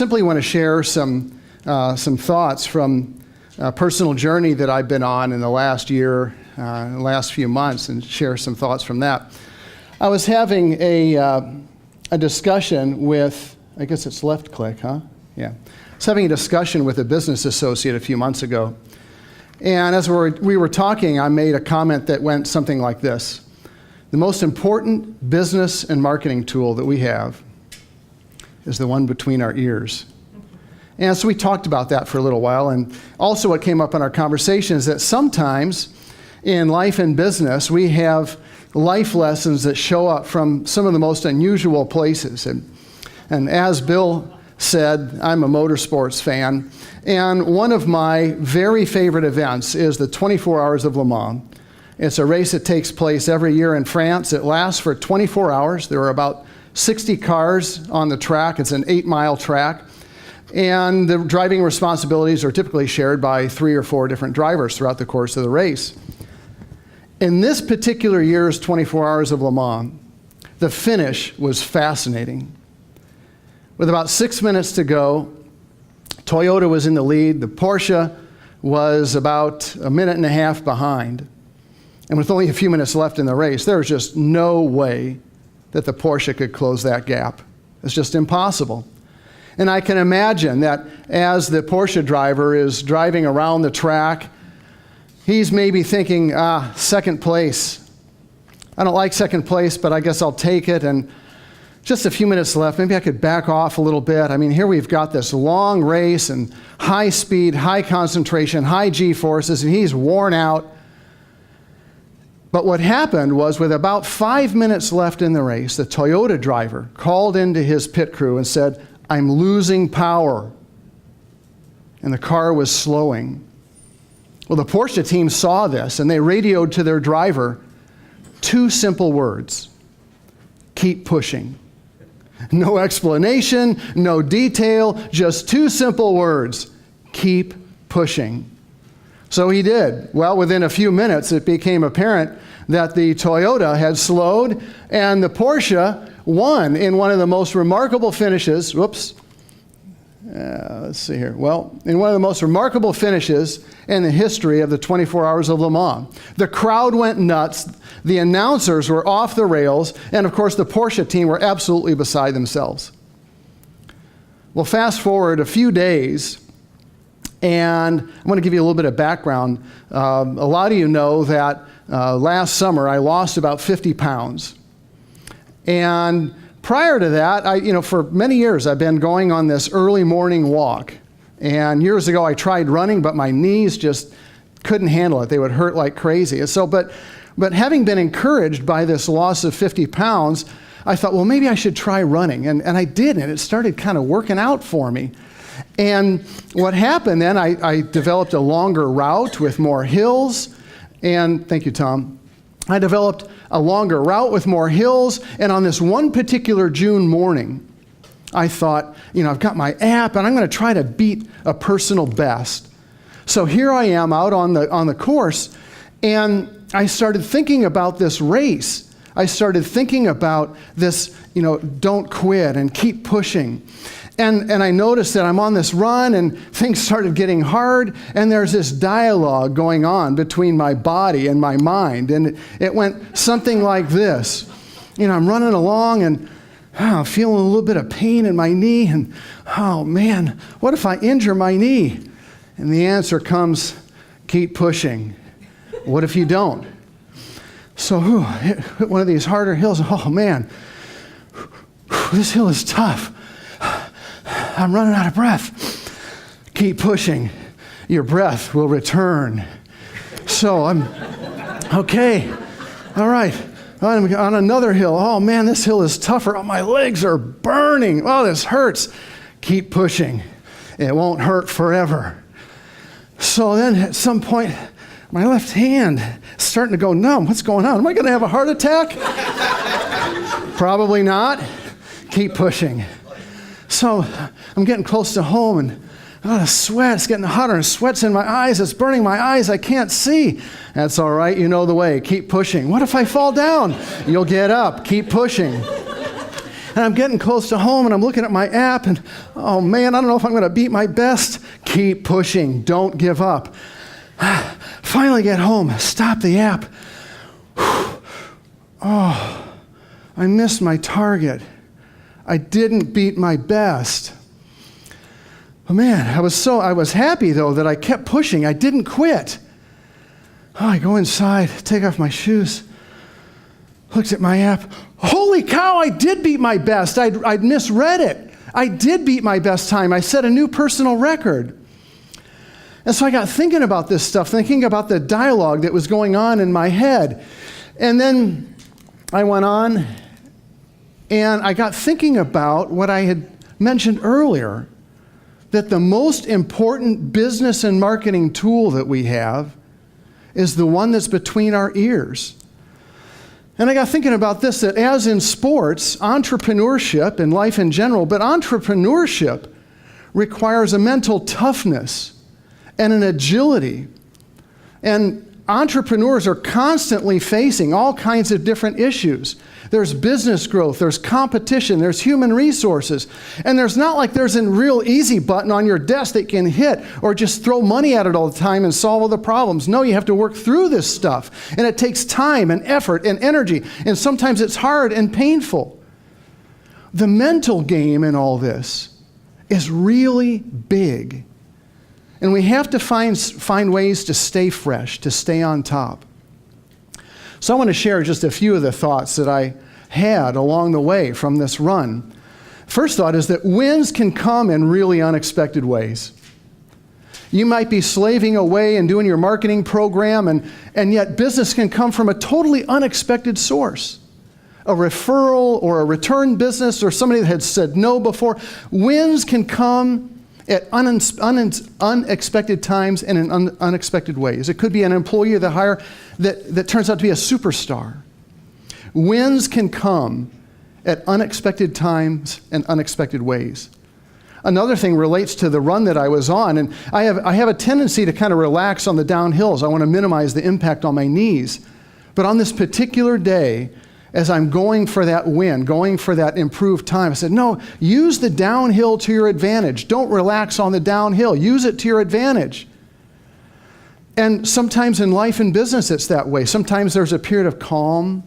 simply want to share some thoughts from a personal journey that I've been on in the last year, the last few months, and share some thoughts from that. I was having a discussion with, I guess it's left click, huh? Yeah. I was having a discussion with a business associate a few months ago. And as we were talking, I made a comment that went something like this. The most important business and marketing tool that we have is the one between our ears. And so we talked about that for a little while. And also what came up in our conversation is that sometimes in life and business, we have life lessons that show up from some of the most unusual places. And as Bill said, I'm a motorsports fan. And one of my very favorite events is the 24 Hours of Le Mans. It's a race that takes place every year in France. It lasts for 24 hours. There are about 60 cars on the track. It's an 8-mile track. And the driving responsibilities are typically shared by 3 or 4 different drivers throughout the course of the race. In this particular year's 24 Hours of Le Mans, the finish was fascinating. With about 6 minutes to go, Toyota was in the lead. The Porsche was about a minute and a half behind. And with only a few minutes left in the race, there was just no way that the Porsche could close that gap. It's just impossible. And I can imagine that as the Porsche driver is driving around the track, he's maybe thinking, second place. I don't like second place, but I guess I'll take it. And just a few minutes left. Maybe I could back off a little bit. I mean, here we've got this long race and high speed, high concentration, high G-forces, and he's worn out. But what happened was, with about 5 minutes left in the race, the Toyota driver called into his pit crew and said, I'm losing power. And the car was slowing. Well, the Porsche team saw this, and they radioed to their driver 2 simple words: keep pushing. No explanation, no detail, just 2 simple words: keep pushing. So he did. Well, within a few minutes, it became apparent that the Toyota had slowed and the Porsche won in one of the most remarkable finishes. Let's see here. Well, in one of the most remarkable finishes in the history of the 24 Hours of Le Mans. The crowd went nuts. The announcers were off the rails. And of course, the Porsche team were absolutely beside themselves. Well, fast forward a few days, and I'm going to give you a little bit of background. A lot of you know that last summer I lost about 50 pounds. And prior to that, for many years I've been going on this early morning walk. And years ago I tried running, but my knees just couldn't handle it. They would hurt like crazy. And so, but having been encouraged by this loss of 50 pounds, I thought, well, maybe I should try running. And I did, and it started kind of working out for me. And what happened then, I developed a longer route with more hills. And thank you, Tom. I developed a longer route with more hills. And on this one particular June morning, I thought, I've got my app, and I'm going to try to beat a personal best. So here I am out on the course, and I started thinking about this race. I started thinking about this, don't quit and keep pushing. And I noticed that I'm on this run, and things started getting hard, and there's this dialogue going on between my body and my mind. And it went something like this. I'm running along, and I'm feeling a little bit of pain in my knee, and oh man, what if I injure my knee? And the answer comes, keep pushing. What if you don't? So hit one of these harder hills. Oh man, this hill is tough. I'm running out of breath. Keep pushing. Your breath will return. So I'm, okay, all right. I'm on another hill. Oh man, this hill is tougher. Oh, my legs are burning. Oh, this hurts. Keep pushing. It won't hurt forever. So then at some point, my left hand is starting to go numb. What's going on? Am I going to have a heart attack? Probably not. Keep pushing. So I'm getting close to home, and the sweat, it's getting hotter, and sweat's in my eyes. It's burning my eyes. I can't see. That's all right. You know the way. Keep pushing. What if I fall down? You'll get up. Keep pushing. And I'm getting close to home, and I'm looking at my app, and oh man, I don't know if I'm going to beat my best. Keep pushing. Don't give up. Finally get home. Stop the app. Oh, I missed my target. I didn't beat my best. Oh man, I was happy though that I kept pushing. I didn't quit. Oh, I go inside, take off my shoes, looked at my app. Holy cow, I did beat my best. I'd misread it. I did beat my best time. I set a new personal record. And so I got thinking about this stuff, thinking about the dialogue that was going on in my head. And then I went on and I got thinking about what I had mentioned earlier, that the most important business and marketing tool that we have is the one that's between our ears. And I got thinking about this, that as in sports, entrepreneurship and life in general, but entrepreneurship requires a mental toughness and an agility. And entrepreneurs are constantly facing all kinds of different issues. There's business growth, there's competition, there's human resources. And there's not like there's a real easy button on your desk that you can hit or just throw money at it all the time and solve all the problems. No, you have to work through this stuff. And it takes time and effort and energy. And sometimes it's hard and painful. The mental game in all this is really big. And we have to find ways to stay fresh, to stay on top. So I want to share just a few of the thoughts that I had along the way from this run. First thought is that wins can come in really unexpected ways. You might be slaving away and doing your marketing program, and yet business can come from a totally unexpected source. A referral or a return business or somebody that had said no before. Wins can come at unexpected times and in unexpected ways. It could be an employee that hire that turns out to be a superstar. Wins can come at unexpected times and unexpected ways. Another thing relates to the run that I was on, and I have a tendency to kind of relax on the downhills. I want to minimize the impact on my knees. But on this particular day, as I'm going for that win, going for that improved time, I said, no, use the downhill to your advantage. Don't relax on the downhill. Use it to your advantage. And sometimes in life and business, it's that way. Sometimes there's a period of calm,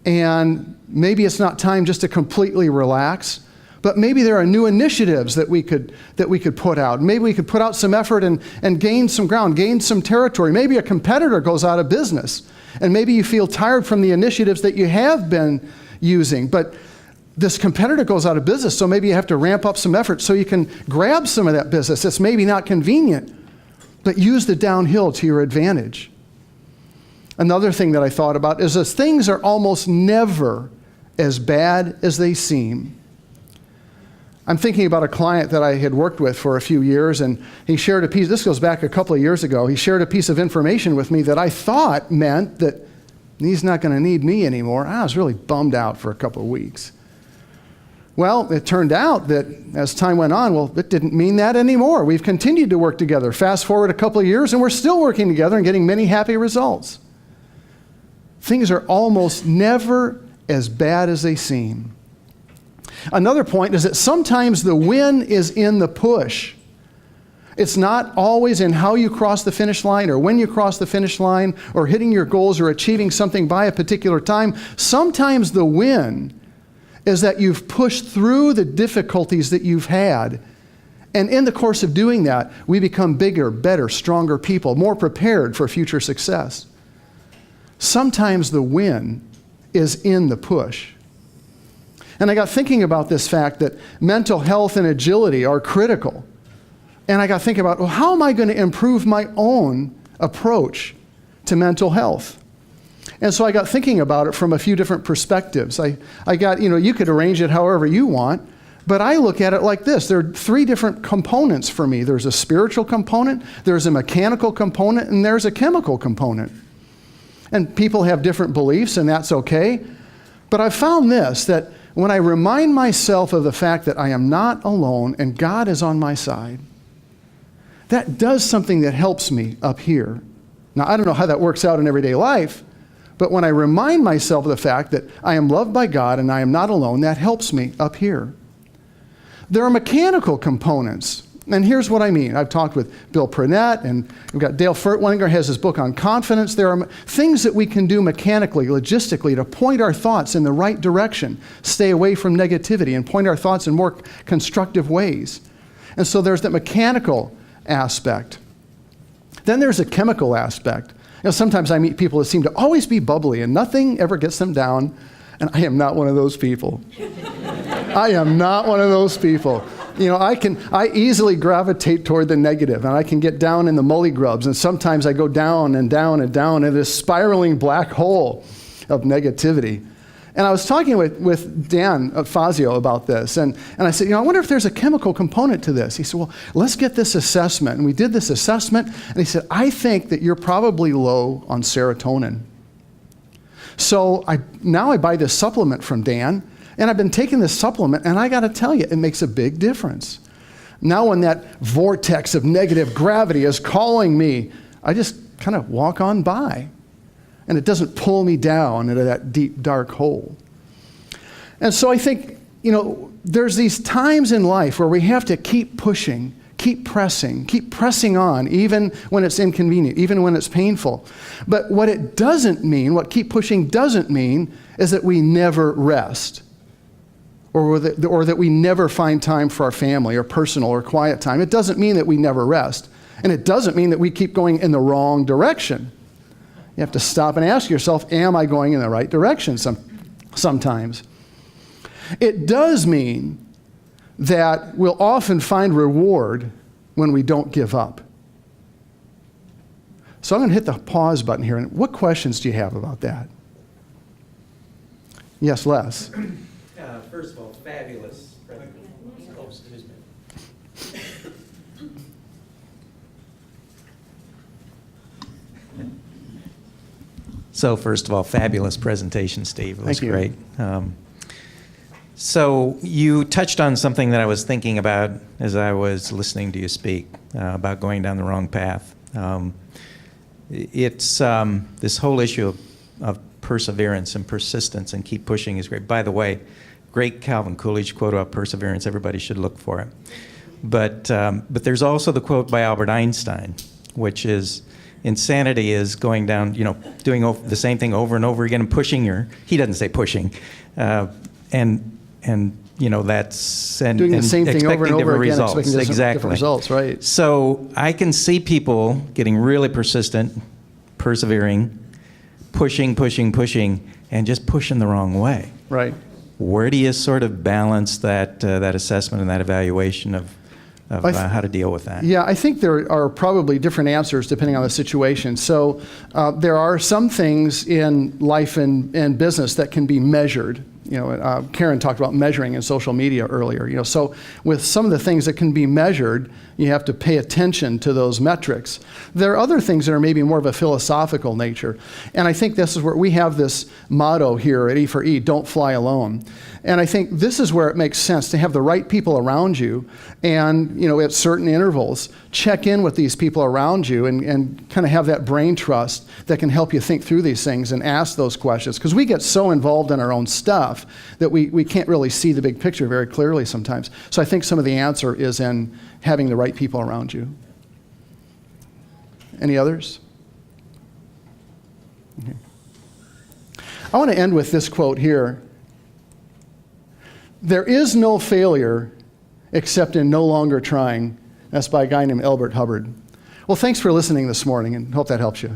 and maybe it's not time just to completely relax, but maybe there are new initiatives that we could put out. Maybe we could put out some effort and gain some ground, gain some territory. Maybe a competitor goes out of business. And maybe you feel tired from the initiatives that you have been using, but this competitor goes out of business, so maybe you have to ramp up some effort so you can grab some of that business. It's maybe not convenient, but use the downhill to your advantage. Another thing that I thought about is that things are almost never as bad as they seem. I'm thinking about a client that I had worked with for a few years, and he shared a piece, this goes back a couple of years ago, he shared a piece of information with me that I thought meant that he's not going to need me anymore. I was really bummed out for a couple of weeks. Well, it turned out that as time went on, it didn't mean that anymore. We've continued to work together. Fast forward a couple of years, and we're still working together and getting many happy results. Things are almost never as bad as they seem. Another point is that sometimes the win is in the push. It's not always in how you cross the finish line or when you cross the finish line or hitting your goals or achieving something by a particular time. Sometimes the win is that you've pushed through the difficulties that you've had. And in the course of doing that, we become bigger, better, stronger people, more prepared for future success. Sometimes the win is in the push. And I got thinking about this fact that mental health and agility are critical. And I got thinking about, well, how am I going to improve my own approach to mental health? And so I got thinking about it from a few different perspectives. I got, you could arrange it however you want, but I look at it like this. There are three different components for me. There's a spiritual component, there's a mechanical component, and there's a chemical component. And people have different beliefs, and that's okay. But I've found this, that when I remind myself of the fact that I am not alone and God is on my side, that does something that helps me up here. Now, I don't know how that works out in everyday life, But when I remind myself of the fact that I am loved by God and I am not alone, that helps me up here. There are mechanical components. And here's what I mean. I've talked with Bill Purnett, and we've got Dale Furtwanger has his book on confidence. There are things that we can do mechanically, logistically, to point our thoughts in the right direction, stay away from negativity, and point our thoughts in more constructive ways. And so there's that mechanical aspect. Then there's a chemical aspect. Sometimes I meet people that seem to always be bubbly, and nothing ever gets them down, and I am not one of those people. I am not one of those people. I easily gravitate toward the negative, and I can get down in the mully grubs, and sometimes I go down and down and down in this spiraling black hole of negativity. And I was talking with Dan Fazio about this, and I said, I wonder if there's a chemical component to this. He said, well, let's get this assessment. And we did this assessment, and he said, I think that you're probably low on serotonin. So now I buy this supplement from Dan, and I've been taking this supplement, and I got to tell you, it makes a big difference. Now when that vortex of negative gravity is calling me, I just kind of walk on by, and it doesn't pull me down into that deep, dark hole. And so I think, there's these times in life where we have to keep pushing, keep pressing on, even when it's inconvenient, even when it's painful. But what it doesn't mean, what keep pushing doesn't mean, is that we never rest. Or that we never find time for our family or personal or quiet time. It doesn't mean that we never rest. And it doesn't mean that we keep going in the wrong direction. You have to stop and ask yourself, am I going in the right direction sometimes? It does mean that we'll often find reward when we don't give up. So I'm going to hit the pause button here. And what questions do you have about that? Yes, Les. First of all, fabulous. Oh, excuse me. So first of all, fabulous presentation, Steve. It was great. So you touched on something that I was thinking about as I was listening to you speak about going down the wrong path. It's this whole issue of perseverance and persistence and keep pushing is great. By the way, great Calvin Coolidge quote about perseverance. Everybody should look for it. But there's also the quote by Albert Einstein, which is, insanity is going down, doing the same thing over and over again and pushing he doesn't say pushing, and that's and doing the same thing over and over again, results. Expecting exactly. different results, right? So I can see people getting really persistent, persevering, pushing, and just pushing the wrong way. Right. Where do you sort of balance that assessment and that evaluation of how to deal with that? Yeah, I think there are probably different answers depending on the situation. So there are some things in life and business that can be measured. Karen talked about measuring in social media earlier. So with some of the things that can be measured, you have to pay attention to those metrics. There are other things that are maybe more of a philosophical nature. And I think this is where we have this motto here at E4E, don't fly alone. And I think this is where it makes sense to have the right people around you and, at certain intervals, check in with these people around you and kind of have that brain trust that can help you think through these things and ask those questions. Because we get so involved in our own stuff that we can't really see the big picture very clearly sometimes. So I think some of the answer is in having the right people around you. Any others? Okay. I want to end with this quote here. There is no failure except in no longer trying. That's by a guy named Elbert Hubbard. Well, thanks for listening this morning, and hope that helps you.